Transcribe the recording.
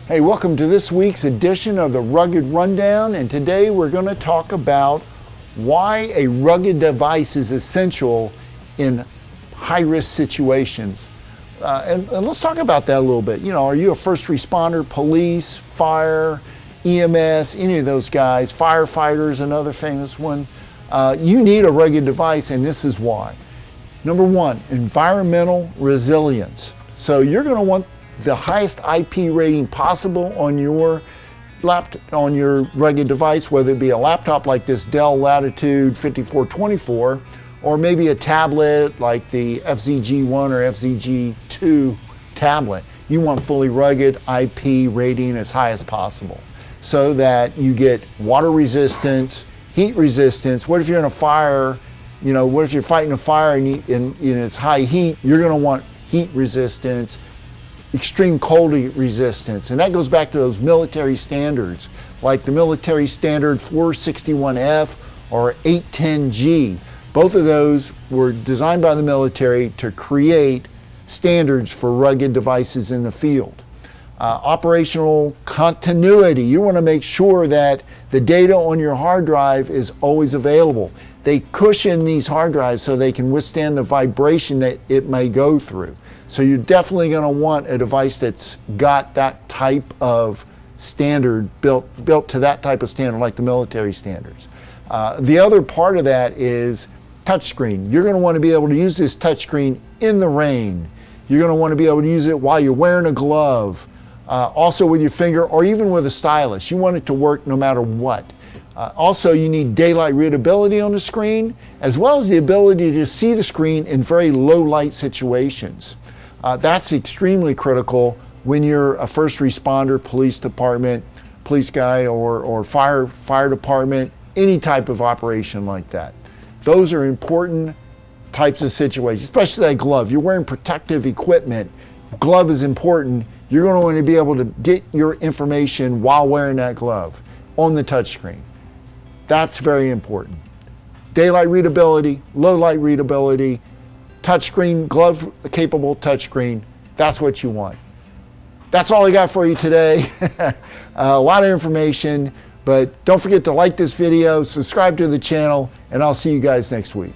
Hey, welcome to this week's edition of the Rugged Rundown, and today we're going to talk about why a rugged device is essential in high-risk situations. And let's talk about that a little bit. You know, are you a first responder, police, fire, EMS, any of those guys, firefighters, another famous one? You need a rugged device, and this is why. Number one, environmental resilience. So you're going to want the highest IP rating possible on your rugged device, whether it be a laptop like this Dell Latitude 5424, or maybe a tablet like the FZG1 or FZG2 tablet. You want fully rugged IP rating as high as possible so that you get water resistance, heat resistance. What if you're in a fire? You know, what if you're fighting a fire and it's high heat? You're going to want heat resistance, extreme cold resistance, and that goes back to those military standards like the military standard 461F or 810G. Both of those were designed by the military to create standards for rugged devices in the field. Operational continuity. You want to make sure that the data on your hard drive is always available. They cushion these hard drives so they can withstand the vibration that it may go through. So you're definitely going to want a device that's got that type of standard built to that type of standard, like the military standards. The other part of that is touchscreen. You're going to want to be able to use this touchscreen in the rain. You're going to want to be able to use it while you're wearing a glove, also with your finger or even with a stylus. You want it to work no matter what. Also, you need daylight readability on the screen, as well as the ability to see the screen in very low light situations. That's extremely critical when you're a first responder, police department, police guy, or fire department, any type of operation like that. Those are important types of situations, especially that glove. You're wearing protective equipment. Glove is important. You're going to want to be able to get your information while wearing that glove on the touchscreen. That's very important. Daylight readability, low light readability, touchscreen, glove capable touchscreen. That's what you want. That's all I got for you today. A lot of information, but don't forget to like this video, subscribe to the channel, and I'll see you guys next week.